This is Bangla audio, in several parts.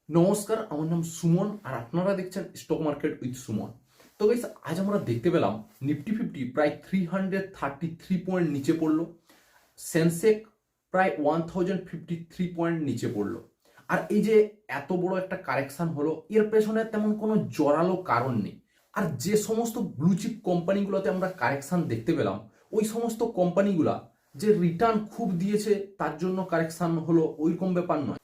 নমস্কার, আমার নাম সুমন আর আপনারা দেখছেন স্টক মার্কেট উইথ সুমন। তো গাইস, আজ আমরা দেখতে পেলাম নিফটি ফিফটি প্রায় 333 পয়েন্ট নিচে পড়লো। সেন্সেক প্রায় 1053 পয়েন্ট নিচে পড়লো। আর এই যে এত বড় একটা কারেকশন হলো, এর পেছনে তেমন কোনো জোরালো কারণ নেই। আর যে সমস্ত ব্লু চিপ কোম্পানিগুলোতে আমরা কারেকশন দেখতে পেলাম, ওই সমস্ত কোম্পানিগুলা যে রিটার্ন খুব দিয়েছে তার জন্য কারেকশন হলো, ওইরকম ব্যাপার নয়।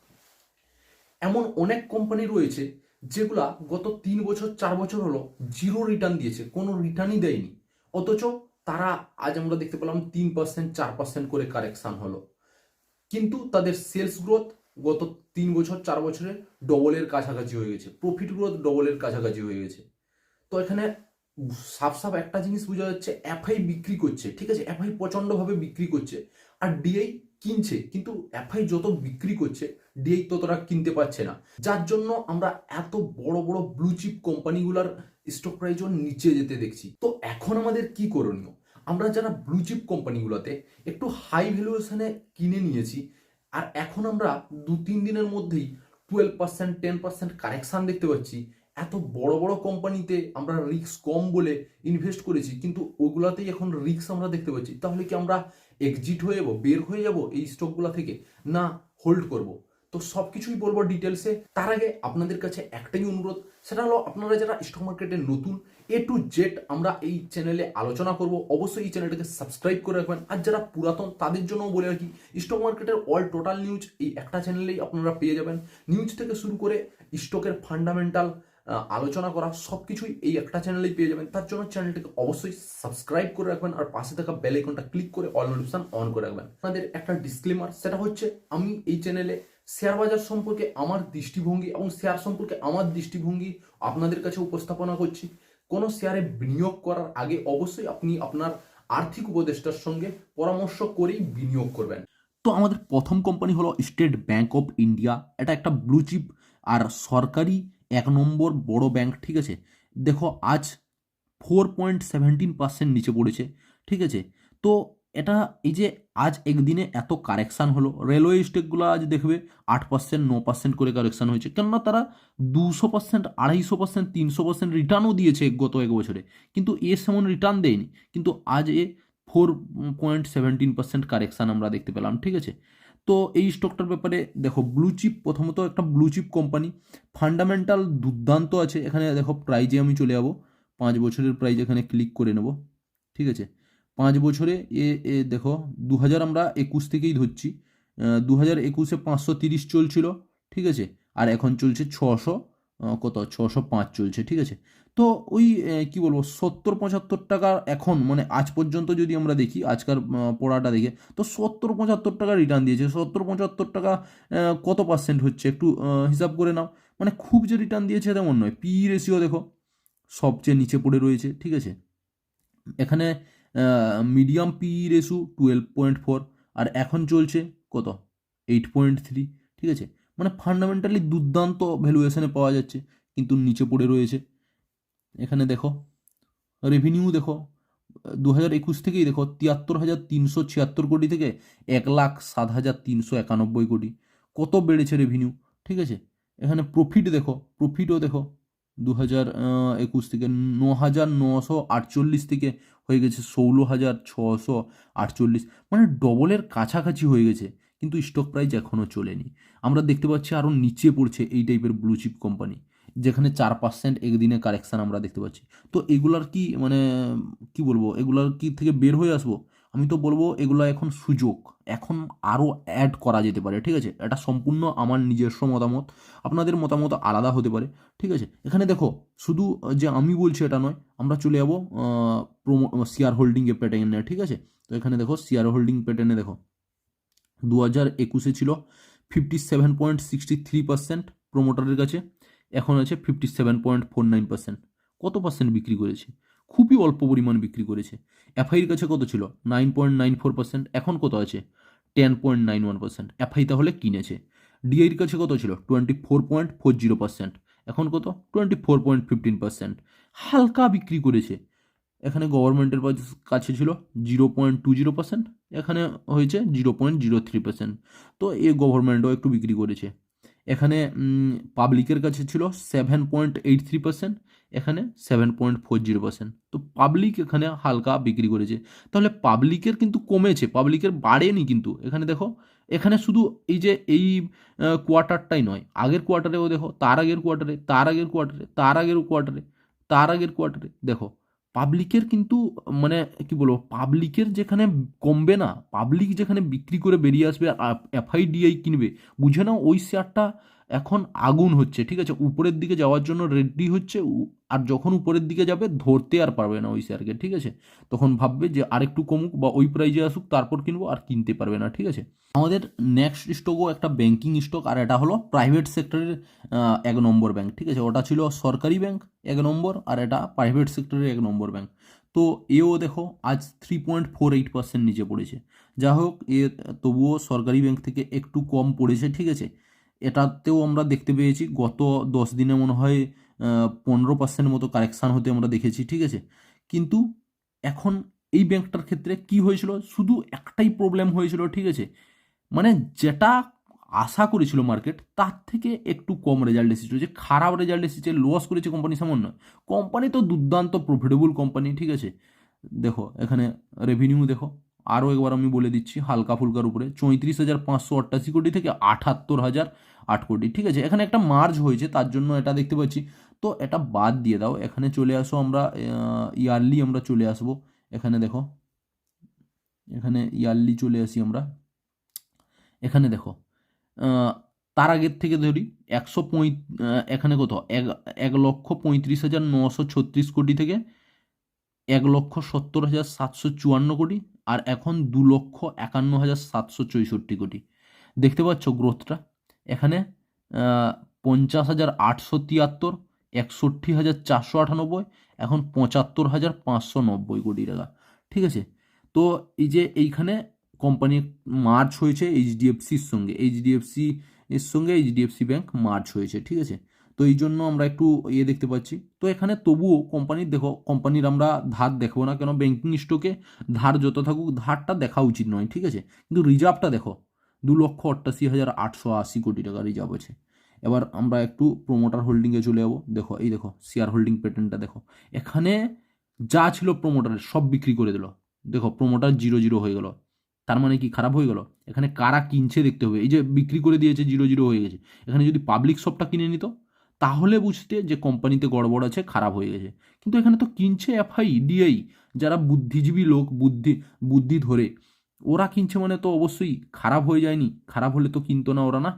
এমন অনেক কোম্পানি রয়েছে যেগুলা গত 3 বছর 4 বছর হলো জিরো রিটার্ন দিয়েছে, কোনো রিটার্নই দেয়নি, অথচ তারা আজ আমরা দেখতে পেলাম 3% 4% করে কারেকশন হলো। কিন্তু তাদের সেলস গ্রোথ গত 3 বছর 4 বছরে ডবলের কাছাকাছি হয়ে গেছে, প্রফিট গ্রোথ ডবলের কাছাকাছি হয়ে গেছে। তো এখানে সাফ সাফ একটা জিনিস বোঝা যাচ্ছে, এফআই বিক্রি করছে, ঠিক আছে, এফআই প্রচন্ডভাবে বিক্রি করছে আর ডিআই কিনছে, কিন্তু এফআই যত বিক্রি করছে ডিআই ততটা কিনতে পারছে না, যার জন্য আমরা এত বড় বড় ব্লু চিপ কোম্পানিগুলোর স্টক প্রাইসও নিচে যেতে দেখছি। তো এখন আমাদের কি করণীয়? আমরা যারা ব্লু চিপ কোম্পানিগুলোতে একটু হাই ভ্যালুয়েশনে কিনে নিয়েছি, আর এখন আমরা 2-3 দিনের মধ্যেই 12% 10% কারেকশন দেখতে পাচ্ছি, এত বড় বড় কোম্পানিতে আমরা রিস্ক কম বলে ইনভেস্ট করেছি, কিন্তু ওগুলাতেই এখন রিস্ক আমরা দেখতে পাচ্ছি। তাহলে কি আমরা এক্সিট হয়ে যাবো, বের হয়ে যাব এই স্টকগুলো থেকে, না হোল্ড করব? তো সব কিছুই বলবো ডিটেলসে। তার আগে আপনাদের কাছে একটাই অনুরোধ, সেটা হলো আপনারা যারা স্টক মার্কেটে নতুন, এ টু জেড আমরা এই চ্যানেলে আলোচনা করব, অবশ্যই এই চ্যানেলটাকে সাবস্ক্রাইব করে রাখবেন। আর যারা পুরাতন তাদের জন্য বলে রাখি, স্টক মার্কেটের অল টোটাল নিউজ এই একটা চ্যানেলেই আপনারা পেয়ে যাবেন। নিউজ থেকে শুরু করে স্টকের ফান্ডামেন্টাল আলোচনা করা সবকিছুই এই একটা চ্যানেলেই পেয়ে যাবেন। তার জন্য চ্যানেলটাকে অবশ্যই সাবস্ক্রাইব করে রাখবেন আর পাশে থাকা বেল আইকনটা ক্লিক করে অল নোটিফিকেশন অন করে রাখবেন। আপনাদের একটা ডিসক্লেমার, সেটা হচ্ছে আমি এই চ্যানেলে শেয়ার বাজার সম্পর্কে আমার দৃষ্টিভঙ্গি এবং শেয়ার সম্পর্কে আমার দৃষ্টিভঙ্গি আপনাদের কাছে উপস্থাপনা করছি। কোনো শেয়ারে বিনিয়োগ করার আগে অবশ্যই আপনি আপনার আর্থিক উপদেষ্টার সঙ্গে পরামর্শ করেই বিনিয়োগ করবেন। তো আমাদের প্রথম কোম্পানি হলো স্টেট ব্যাংক অফ ইন্ডিয়া। এটা একটা ব্লু চিপ আর সরকারি 1 নম্বর বড় ব্যাংক, ঠিক আছে। দেখো আজ 4.17% নিচে পড়েছে, ঠিক আছে। তো এটা এই যে আজ একদিনে এত কারেকশান হলো, রেলওয়ে স্টেকগুলো আজ দেখবে 8% 9% করে কারেকশান হয়েছে, কেননা তারা 200% 250% 300% রিটার্নও দিয়েছে গত 1 বছরে, কিন্তু এ সেমন রিটার্ন দেয়নি। কিন্তু আজ 4.17% কারেকশান আমরা দেখতে পেলাম, ঠিক আছে। তো এই স্টকটার ব্যাপারে দেখো, ব্লু চিপ, প্রথমত একটা ব্লু চিপ কোম্পানি, ফান্ডামেন্টাল দুর্দান্ত আছে। এখানে দেখো প্রাইজে আমি চলে যাবো, 5 বছরের প্রাইজ এখানে ক্লিক করে নেব, ঠিক আছে। 5 বছরে এ এ দেখো 2021 থেকেই ধরছি, 2021-এ 530 চলছিল, ঠিক আছে। আর এখন চলছে 605 চলছে, ঠিক আছে। তো ওই কি বলবো, 70-75 টাকা এখন, মানে আজ পর্যন্ত যদি আমরা দেখি, আজকার পড়াটা দেখে, তো 70-75 টাকা রিটার্ন দিয়েছে। 70-75 টাকা কত পার্সেন্ট হচ্ছে একটু হিসাব করে নাও। মানে খুব যে রিটার্ন দিয়েছে তেমন নয়। পি রেশিও দেখো সবচেয়ে নিচে পড়ে রয়েছে, ঠিক আছে। এখানে মিডিয়াম পি রেশু 12.4, আর এখন চলছে কত, 8.3, ঠিক আছে। মানে ফান্ডামেন্টালি দুর্দান্ত ভ্যালুয়েশনে পাওয়া যাচ্ছে, কিন্তু নিচে পড়ে রয়েছে। এখানে দেখো রেভিনিউ দেখো, 2021 থেকেই দেখো 73,376 কোটি থেকে 1,07,391 কোটি, কত বেড়েছে রেভিনিউ, ঠিক আছে। এখানে প্রফিট দেখো, প্রফিটও দেখো 2021 থেকে 9,948 থেকে হয়ে গেছে 16,648, মানে ডবলের কাছাকাছি হয়ে গেছে, কিন্তু স্টক প্রাইস এখনও চলেনি। আমরা দেখতে পাচ্ছি আরও নিচে পড়ছে এই টাইপের ব্লু চিপ কোম্পানি, যেখানে 4% একদিনে কারেকশান আমরা দেখতে পাচ্ছি। তো এগুলার কি মানে কি বলবো, এগুলার কি থেকে বের হয়ে আসবো? আমি তো বলবো এগুলো এখন সুযোগ, এখন আরও অ্যাড করা যেতে পারে, ঠিক আছে। এটা সম্পূর্ণ আমার নিজস্ব মতামত, আপনাদের মতামত আলাদা হতে পারে, ঠিক আছে। এখানে দেখো শুধু যে আমি বলছি এটা নয়, আমরা চলে যাবো শেয়ার হোল্ডিং এ প্যাটার্নে, ঠিক আছে। তো এখানে দেখো শেয়ার হোল্ডিং প্যাটার্নে দেখো 2021-এ ছিল 57.63% প্রোমোটারের কাছে, এখন আছে 57.49%। কত পার্সেন্ট বিক্রি করেছে? খুবই অল্প পরিমাণ বিক্রি করেছে। এফআইয়ের কাছে কত ছিল? 9.94%, এখন কত আছে? 10.91%। এফআই তাহলে কিনেছে। ডিআইয়ের কাছে কত ছিল? 24.40%, এখন কত? 24.15%। হালকা বিক্রি করেছে। এখানে গভর্নমেন্টের কাছে ছিল 0.20%, এখানে হয়েছে 0.03%। তো এ গভর্নমেন্টও একটু বিক্রি করেছে। এখানে পাবলিকের কাছে ছিল 7.83%, এখানে 7.40%। তো পাবলিক এখানে হালকা বিক্রি করেছে। তাহলে পাবলিকের কিন্তু কমেছে, পাবলিকের বাড়েনি কিন্তু। এখানে দেখো, এখানে শুধু এই যে এই কোয়ার্টারটাই নয়, আগের কোয়ার্টারেও দেখো, তার আগের কোয়ার্টারে, তার আগের কোয়ার্টারে, তার আগের কোয়ার্টারে, তার আগের কোয়ার্টারে দেখো পাবলিকের কিন্তু মানে কি বলবো, পাবলিকের যেখানে কমবে না, পাবলিক যেখানে বিক্রি করে বেরিয়ে আসবে আর এফআইডিআই কিনবে, বুঝে নাও ওই শেয়ারটা এখন আগুন হচ্ছে, ঠিক আছে, উপরের দিকে যাওয়ার জন্য রেডি হচ্ছে। আর যখন উপরের দিকে যাবে ধরতে আর পারবে না ওই শেয়ারকে, ঠিক আছে, তখন ভাববে যে আরেকটু কমুক বা ওই প্রাইজে আসুক তারপর কিনবো, আর কিনতে পারবে না, ঠিক আছে। আমাদের নেক্সট স্টকও একটা ব্যাংকিং স্টক, আর এটা হলো প্রাইভেট সেক্টরের 1 নম্বর ব্যাংক, ঠিক আছে। ওটা ছিল সরকারি ব্যাংক 1 নম্বর, আর এটা প্রাইভেট সেক্টরের 1 নম্বর ব্যাংক। তো এও দেখো আজ 3.48% নিচে পড়েছে। যা হোক, তবুও সরকারি ব্যাংক থেকে একটু কম পড়েছে, ঠিক আছে। এটাতেও আমরা দেখতে পেয়েছি গত 10 দিনে মনে হয় 15% মতো কারেকশান হতে আমরা দেখেছি, ঠিক আছে। কিন্তু এখন এই ব্যাংকটার ক্ষেত্রে কি হয়েছিল, শুধু একটাই প্রবলেম হয়েছিল, ঠিক আছে, মানে যেটা আশা করেছিল মার্কেট তার থেকে একটু কম রেজাল্ট এসেছিল, যে খারাপ রেজাল্ট এসেছে, লস করেছে কোম্পানি সামান্য নয়। কোম্পানি তো দুর্দান্ত প্রফিটেবল কোম্পানি, ঠিক আছে। দেখো এখানে রেভিনিউ দেখো, আরও একবার আমি বলে দিচ্ছি হালকা ফুলকার উপরে, 34,588 কোটি থেকে 78,008 কোটি, ঠিক আছে। এখানে একটা মার্জ হয়েছে তার জন্য এটা দেখতে পাচ্ছি। তো এটা বাদ দিয়ে দাও, এখানে চলে আসো আমরা, ইয়ারলি আমরা চলে আসবো। এখানে দেখো, এখানে ইয়ারলি চলে আসি আমরা। এখানে দেখো, তার আগের থেকে ধরি এখানে কত, 1,35,936 কোটি থেকে 1,70,754 কোটি, আর এখন 2,51,764 কোটি। দেখতে পাচ্ছ গ্রোথটা এখানে, 50,873, 61,498, এখন 75,590 কোটি টাকা, ঠিক আছে। তো এই যে এইখানে কোম্পানি মার্জ হয়েছে এইচডিএফসির সঙ্গে, এইচডিএফসি ব্যাংক মার্জ হয়েছে, ঠিক আছে। তো এই জন্য আমরা একটু দেখতে পাচ্ছি। তো এখানে তবুও কোম্পানির দেখো, কোম্পানির আমরা ধার দেখবো না, কেন ব্যাংকিং স্টকে ধার যত থাকুক ধারটা দেখা উচিত নয়, ঠিক আছে। কিন্তু রিজার্ভটা দেখো, 2,88,880 কোটি টাকা রিজার্ভ আছে। এবার আমরা একটু প্রোমোটার হোল্ডিংয়ে চলে যাবো। দেখো এই দেখো শেয়ার হোল্ডিং প্যাটার্নটা দেখো, এখানে যা ছিল প্রোমোটারের সব বিক্রি করে দিল। দেখো প্রোমোটার 0 হয়ে গেল, তার মানে কি খারাপ হয়ে গেল? এখানে কারা কিনছে দেখতে হবে। এই যে বিক্রি করে দিয়েছে, 0 হয়ে গেছে। এখানে যদি পাবলিক সবটা কিনে নিত তাহলে বুঝতে যে কোম্পানিতে গড়বড় আছে, খারাপ হয়ে গেছে। কিন্তু এখানে তো কিনছে এফআইডিআই, যারা বুদ্ধিজীবী লোক, বুদ্ধি ধরে ওরা কিনছে, মানে তো অবশ্যই খারাপ হয়ে যায়নি। খারাপ হলে তো কিনতো না ওরা, না।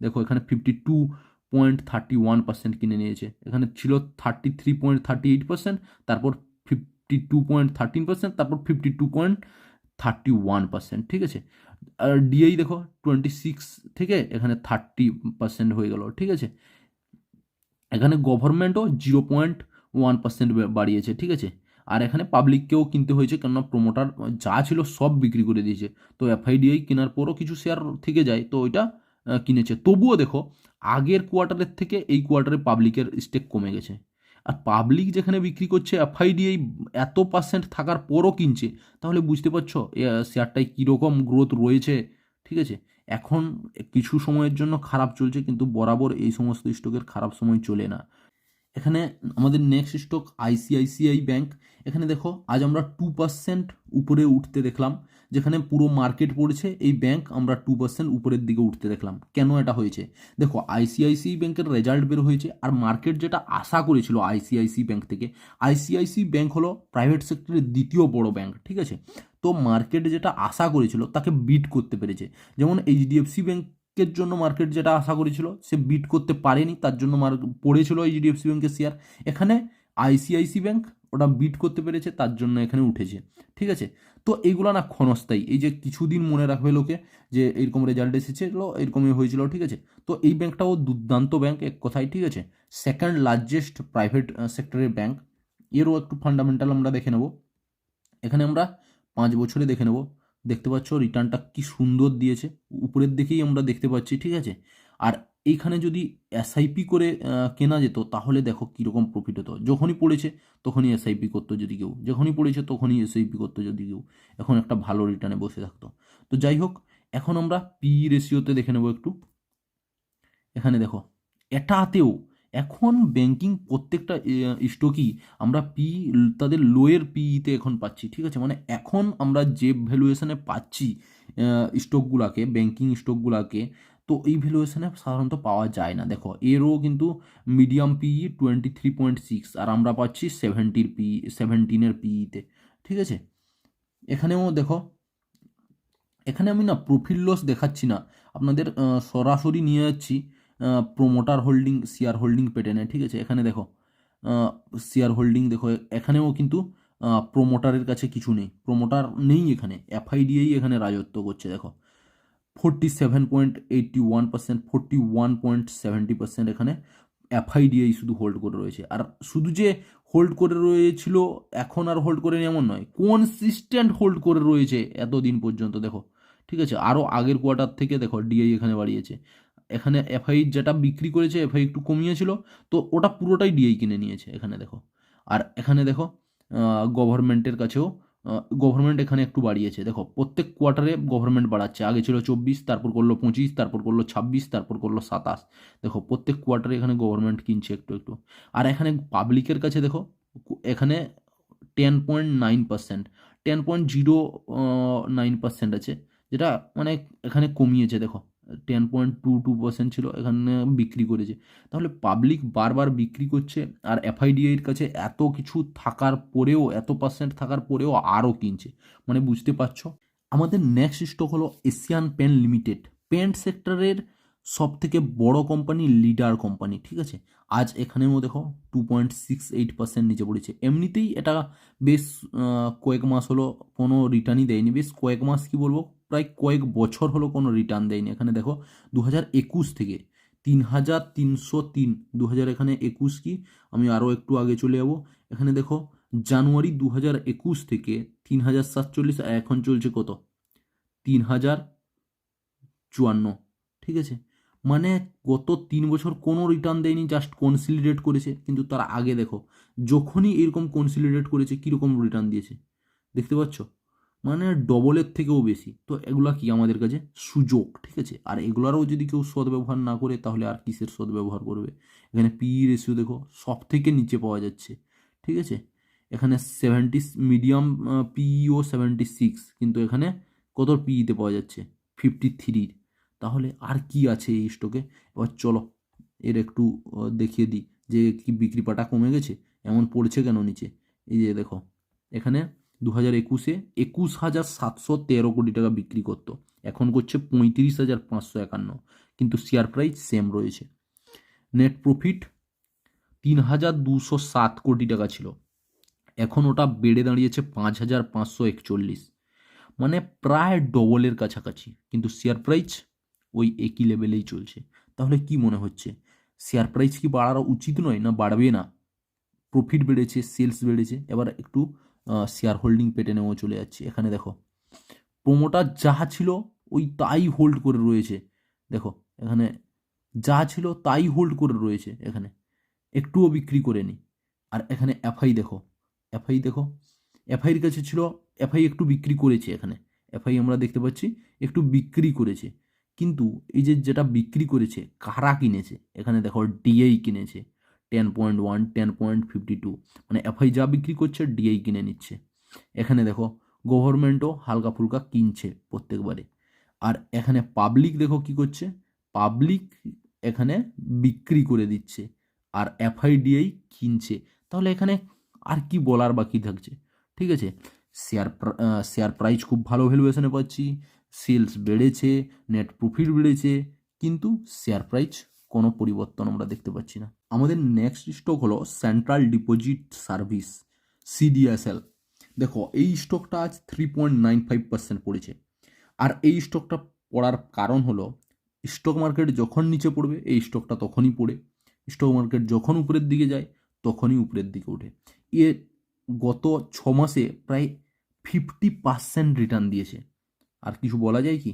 দেখো এখানে 52.31% কিনে নিয়েছে, এখানে ছিল 33.38%, তারপর 52.13%, তারপর 52.31%, ঠিক আছে। আর ডিআই দেখো 26 থেকে এখানে 30% হয়ে গেল, ঠিক আছে। এখানে গভর্নমেন্টও 0.1% বাড়িয়েছে, ঠিক আছে। আর এখানে পাবলিককেও কিনতে হয়েছে, কেননা প্রোমোটার যা ছিল সব বিক্রি করে দিয়েছে। তো এফআইডিআই কেনার পরও কিছু শেয়ার থেকে যায়, তো ওইটা কিনেছে। তবুও দেখো আগের কোয়ার্টারের থেকে এই কোয়ার্টারে পাবলিকের স্টেক কমে গেছে। আর পাবলিক যেখানে বিক্রি করছে, এফআইডিআই এত পার্সেন্ট থাকার পরও কিনছে, তাহলে বুঝতে পারছো শেয়ারটায় কীরকম গ্রোথ রয়েছে, ঠিক আছে। এখন কিছু সময়ের জন্য খারাপ চলছে, কিন্তু বরাবর এই সমস্ত স্টকের খারাপ সময় চলে না। এখানে আমাদের নেক্সট স্টক আইসিআইসিআই ব্যাংক। এখানে দেখো আজ আমরা 2% উপরে উঠতে দেখলাম, যেখানে পুরো মার্কেট পড়েছে, এই ব্যাংক আমরা 2% উপরের দিকে উঠতে দেখলাম। কেন এটা হয়েছে? দেখো আইসিআইসিআই ব্যাংকের রেজাল্ট বের হয়েছে, আর মার্কেট যেটা আশা করেছিল আইসিআইসি ব্যাংক থেকে, আইসিআইসি ব্যাংক হলো প্রাইভেট সেক্টরের দ্বিতীয় বড় ব্যাংক, ঠিক আছে। তো মার্কেট যেটা আশা করেছিল তাকে বিট করতে পেরেছে। যেমন এইচডিএফসি ব্যাংক এর জন্য মার্কেট যেটা আশা করেছিল সে বিট করতে পারেনি, তার জন্য পড়েছিল এইচডিএফসি ব্যাংকের শেয়ার। এখানে আইসিআইসি ব্যাংক ওটা বিট করতে পেরেছে, তার জন্য এখানে উঠেছে, ঠিক আছে। তো এইগুলো না ক্ষণস্থায়ী, এই যে কিছুদিন মনে রাখবে লোকে যে এরকম রেজাল্ট এসেছিল, এরকমই হয়েছিল, ঠিক আছে। তো এই ব্যাংকটাও দুর্দান্ত ব্যাংক এক কথায়, ঠিক আছে। সেকেন্ড লার্জেস্ট প্রাইভেট সেক্টরের ব্যাংক। এরও একটু ফান্ডামেন্টাল আমরা দেখে নেব। এখানে আমরা 5 বছরে দেখে নেব। দেখতে পাচ্ছ রিটার্নটা কি সুন্দর দিয়েছে, উপরের দিকেই আমরা দেখতে পাচ্ছি, ঠিক আছে। আর এইখানে যদি এসআইপি করে কেনা যেত তাহলে দেখো কীরকম প্রফিট হতো। যখনই পড়েছে তখনই এসআইপি করতো যদি কেউ, যখনই পড়েছে তখনই এসআইপি করতো যদি কেউ, এখন একটা ভালো রিটার্নে বসে থাকতো। তো যাই হোক, এখন আমরা পি রেশিওতে দেখে নেব একটু। এখানে দেখো এটাতেও এখন ব্যাংকিং প্রত্যেকটা স্টকই আমরা তাদের লোয়ের পিইতে এখন পাচ্ছি, ঠিক আছে। মানে এখন আমরা যে ভ্যালুয়েশনে পাচ্ছি স্টকগুলাকে, ব্যাংকিং স্টকগুলাকে, তো এই ভ্যালুয়েশনে সাধারণত পাওয়া যায় না। দেখো এরও কিন্তু মিডিয়াম পিই 23.6, আর আমরা পাচ্ছি 17-এর পিইতে, ঠিক আছে। এখানেও দেখো, এখানে আমি না প্রফিট লস দেখাচ্ছি না, আপনাদের সরাসরি নিয়ে যাচ্ছি প্রোমোটার হোল্ডিং, শেয়ার হোল্ডিং প্যাটার্নে, ঠিক আছে। এখানে দেখো শেয়ার হোল্ডিং দেখো, এখানেও কিন্তু প্রোমোটারের কাছে কিছু নেই, প্রোমোটার নেই এখানে, এফআইডিএই এখানে রাজত্ব করছে। দেখো 47.81%, 41.70% এখানে এফআইডিআই শুধু হোল্ড করে রয়েছে। আর শুধু যে হোল্ড করে রয়েছিল এখন আর হোল্ড করে এমন নয়, কনসিস্টেন্ট হোল্ড করে রয়েছে এতদিন পর্যন্ত। দেখো ঠিক আছে, আরও আগের কোয়ার্টার থেকে দেখো ডিআই এখানে বাড়িয়েছে, এখানে এফআই যেটা বিক্রি করেছে এফআই একটু কমিয়েছিল, তো ওটা পুরোটাই ডিআই কিনে নিয়েছে এখানে দেখো। আর এখানে দেখো গভর্নমেন্টের কাছেও গভর্নমেন্ট এখানে একটু বাড়িয়েছে। দেখো প্রত্যেক কোয়ার্টারে গভর্নমেন্ট বাড়াচ্ছে, আগে ছিল 24, তারপর করলো 25, তারপর করলো 26, তারপর করলো 27। দেখো প্রত্যেক কোয়ার্টারে এখানে গভর্নমেন্ট কিনছে একটু একটু। আর এখানে পাবলিকের কাছে দেখো এখানে 10.9%, 10.09% আছে, যেটা মানে এখানে কমিয়েছে। দেখো 10.22% ছিল, এখানে বিক্রি করেছে। তাহলে পাবলিক বারবার বিক্রি করছে, আর এফআইডিআইয়ের কাছে এত কিছু থাকার পরেও, এত পার্সেন্ট থাকার পরেও আরও কিনছে, মানে বুঝতে পারছো। আমাদের নেক্সট স্টক হলো এশিয়ান পেন্ট লিমিটেড, পেন্ট সেক্টরের সব থেকে বড় কোম্পানি, লিডার কোম্পানি, ঠিক আছে। আজ এখানেও দেখো 2.68% নিচে পড়েছে। এমনিতেই এটা বেশ কয়েক মাস হলো কোনো রিটার্নই দেয়নি, বেশ কয়েক মাস কি বলবো, প্রায় কয়েক বছর হলো কোনো রিটার্ন দেয়নি। এখানে দেখো 2021 থেকে 3,303, 2000 এখানে 21 কি, আমি আরও একটু আগে চলে যাবো, এখানে দেখো জানুয়ারি 2021 থেকে 3,047, আর এখন চলছে কত, 3,054, ঠিক আছে। মানে গত 3 বছর কোনো রিটার্ন দেয়নি, জাস্ট কনসিলিডেট করেছে। কিন্তু তার আগে দেখো যখনই এরকম কনসিলিডেট করেছে কীরকম রিটার্ন দিয়েছে, দেখতে পাচ্ছ, মানে ডবলের থেকেও বেশি। তো এগুলা কি আমাদের কাছে সুযোগ, ঠিক আছে। আর এগুলারও যদি কেউ সদ্ব্যবহার না করে তাহলে আর কিসের সদ্ব্যবহার করবে। এখানে পিই রেশিও দেখো সব থেকে নিচে পাওয়া যাচ্ছে, ঠিক আছে। এখানে 70 মিডিয়াম পিইও 76, কিন্তু এখানে কত পিইতে পাওয়া যাচ্ছে, 53। তাহলে আর কি আছে এই স্টকে। এবার চলো এর একটু দেখিয়ে দিই যে কি বিক্রি পাটা কমে গেছে, এমন পড়ছে কেন নিচে। এই যে দেখো এখানে 2021-এ 21,713 কোটি টাকা বিক্রি করতো, এখন করছে 35,551, কিন্তু শেয়ার প্রাইস সেম রয়েছে। নেট প্রফিট 3,207 কোটি টাকা ছিল, এখন ওটা বেড়ে দাঁড়িয়েছে 5,541, মানে প্রায় ডবলের কাছাকাছি, কিন্তু শেয়ার প্রাইস ওই একই লেভেলেই চলছে। তাহলে কি মনে হচ্ছে, শেয়ার প্রাইস কি বাড়ানো উচিত নয়, না বাড়বে না? প্রফিট বেড়েছে, সেলস বেড়েছে, এবার একটু শেয়ার হোল্ডিং প্যাটার্নেও চলে যাচ্ছে। এখানে দেখো প্রোমোটার যা ছিল ওই তাই হোল্ড করে রয়েছে, দেখো এখানে যা ছিল তাই হোল্ড করে রয়েছে, এখানে একটুও বিক্রি করেনি। আর এখানে এফআই দেখো, এফআই দেখো, এফআইয়ের কাছে ছিল, এফআই একটু বিক্রি করেছে, এখানে এফআই আমরা দেখতে পাচ্ছি একটু বিক্রি করেছে। কিন্তু এই যে যেটা বিক্রি করেছে কারা কিনেছে, এখানে দেখো ডিআই কিনেছে 10.1, 10.52, মানে এফআই যা বিক্রি করছে ডিআই কিনে নিচ্ছে। এখানে দেখো গভর্নমেন্টও হালকা ফুলকা কিনছে প্রত্যেকবারে। আর এখানে পাবলিক দেখো কি করছে, পাবলিক এখানে বিক্রি করে দিচ্ছে, আর এফআইডিআই কিনছে। তাহলে এখানে আর কি বলার বাকি থাকছে, ঠিক আছে। শেয়ার প্রাইস খুব ভালো ভ্যালুয়েশনে পাচ্ছি, সেলস বেড়েছে, নেট প্রফিট বেড়েছে, কিন্তু শেয়ার প্রাইস কোনো পরিবর্তন আমরা দেখতে পাচ্ছি না। আমাদের নেক্সট স্টক হলো সেন্ট্রাল ডিপোজিট সার্ভিস, সিডিএসএল। দেখো এই স্টকটা আজ 3.95% পড়েছে। আর এই স্টকটা পড়ার কারণ হলো স্টক মার্কেট যখন নিচে পড়বে এই স্টকটা তখনই পড়ে, স্টক মার্কেট যখন উপরের দিকে যায় তখনই উপরের দিকে ওঠে। এ গত 6 মাসে প্রায় 50% রিটার্ন দিয়েছে। আর কিছু বলা যায় কি,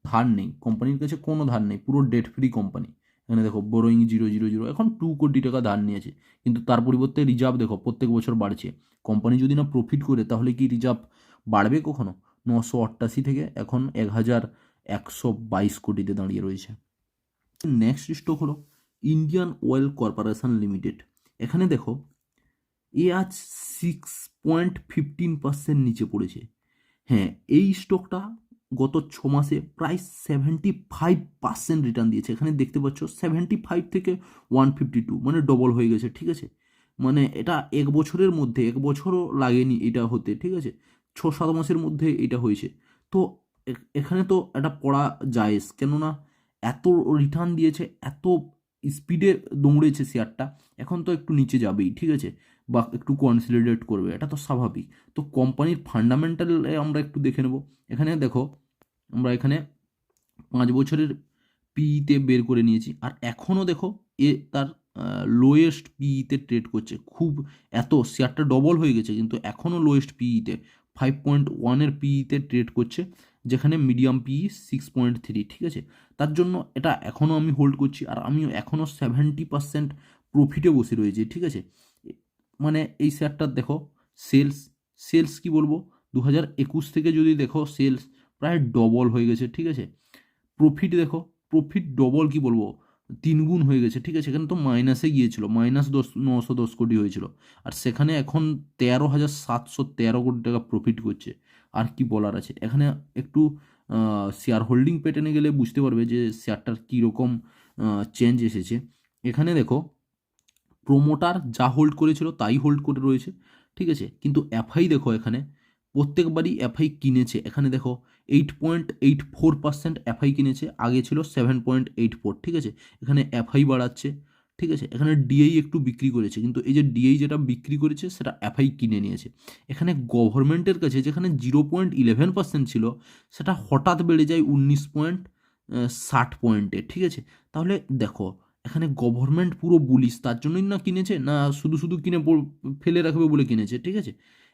ধার নেই কোম্পানির কাছে, কোনো ধার নেই, পুরো ডেট ফ্রি কোম্পানি। এখানে দেখো বোরোয়িং 000, এখন 2 কোটি টাকা ধার নিয়েছে, কিন্তু তার পরিবর্তে রিজার্ভ দেখো প্রত্যেক বছর বাড়ছে। কোম্পানি যদি না প্রফিট করে তাহলে কি রিজার্ভ বাড়বে কখনো? 988 থেকে এখন 1,122 কোটিতে দাঁড়িয়ে রয়েছে। নেক্সট স্টক হলো ইন্ডিয়ান অয়েল কর্পোরেশন লিমিটেড। এখানে দেখো আজ 6.15% নিচে পড়েছে। হ্যাঁ, এই স্টকটা গত 6 মাসে প্রায় 75% রিটার্ন দিয়েছে। এখানে দেখতে পাচ্ছ 75 থেকে 152, মানে ডবল হয়ে গেছে। ঠিক আছে, মানে এটা 1 বছরের মধ্যে, 1 বছরও লাগেনি এটা হতে। ঠিক আছে, 6-7 মাসের মধ্যে এটা হয়েছে। তো এখানে তো এটা পড়া জায়েজ, কেননা এত রিটার্ন দিয়েছে, এত স্পিডে দৌড়েছে শেয়ারটা, এখন তো একটু নিচে যাবেই। ঠিক আছে, বা একটু কনসলিডেট করবে, এটা তো স্বাভাবিক। তো কোম্পানির ফান্ডামেন্টালে আমরা একটু দেখে নেব। এখানে দেখো আমরা এখানে 5 বছরের পিইতে বের করে নিয়েছি, আর এখনও দেখো তার লোয়েস্ট পিইতে ট্রেড করছে। খুব এত শেয়ারটা ডবল হয়ে গেছে, কিন্তু এখনও লোয়েস্ট পিইতে 5.1 পিইতে ট্রেড করছে, যেখানে মিডিয়াম পিই 6.3। ঠিক আছে, তার জন্য এটা এখনও আমি হোল্ড করছি, আর আমি এখনও 70% প্রফিটে বসে রয়েছি। ঠিক আছে, মানে এই শেয়ারটার দেখো সেলস কি বলবো, 2021 থেকে যদি দেখো সেলস প্রায় ডবল হয়ে গেছে। ঠিক আছে, প্রফিট দেখো, প্রফিট ডবল কি বলবো, 3 গুণ হয়ে গেছে। ঠিক আছে, এখানে তো মাইনাসে গিয়েছিল, -910 কোটি হয়েছিল, আর সেখানে এখন 13,713 কোটি টাকা প্রফিট করছে। আর কি বলার আছে, এখানে একটু শেয়ার হোল্ডিং প্যাটার্নে গেলে বুঝতে পারবে যে শেয়ারটার কীরকম চেঞ্জ এসেছে। এখানে দেখো প্রোমোটার যা হোল্ড করেছিল তাই হোল্ড করে রয়েছে। ঠিক আছে, কিন্তু এফআই দেখো, এখানে প্রত্যেকবারই এফআই কিনেছে। এখানে দেখো 8.84% এফআই কিনেছে, আগে ছিল 7.84। ঠিক আছে, এখানে এফআই বাড়াচ্ছে। ঠিক আছে, এখানে ডিআই একটু বিক্রি করেছে, কিন্তু এই যে ডিআই যেটা বিক্রি করেছে সেটা এফআই কিনে নিয়েছে। এখানে গভর্নমেন্টের কাছে যেখানে 0.11% ছিল, সেটা হঠাৎ বেড়ে যায় 19.60 পয়েন্টে। ঠিক আছে, তাহলে দেখো এখানে গভর্নমেন্ট পুরো বুলিশ, তার জন্যই না কিনেছে, না শুধু শুধু কিনে ফেলে রাখবে বলে কিনেছে। ঠিক আছে,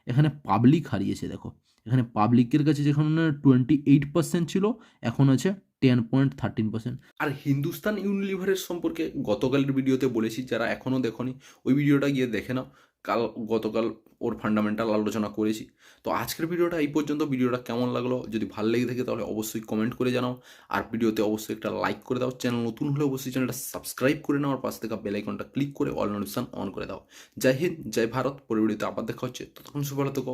এখানে পাবলিক হারিয়েছে। দেখো এখানে পাবলিকের কাছে যেখানে 28% ছিল, এখন আছে 10.13%। আর হিন্দুস্তান ইউনিলিভারের সম্পর্কে গতকালের ভিডিওতে বলেছি, যারা এখনও দেখোনি ওই ভিডিওটা গিয়ে দেখে নাও। গতকাল ওর ফান্ডামেন্টাল আলোচনা করেছি। তো আজকের ভিডিওটা এই পর্যন্ত। ভিডিওটা কেমন লাগলো, যদি ভালো লেগে থাকে তাহলে অবশ্যই কমেন্ট করে জানাও, আর ভিডিওতে অবশ্যই একটা লাইক করে দাও। চ্যানেল নতুন হলে অবশ্যই চ্যানেলটা সাবস্ক্রাইব করে নাও, আর পাশে থেকে বেল আইকনটা ক্লিক করে অল নোটিফিকেশন অন করে দাও। জয় হিন্দ, জয় ভারত। পরের ভিডিওতে আবার দেখা হচ্ছে, ততক্ষণ সবাই ভালো থেকো।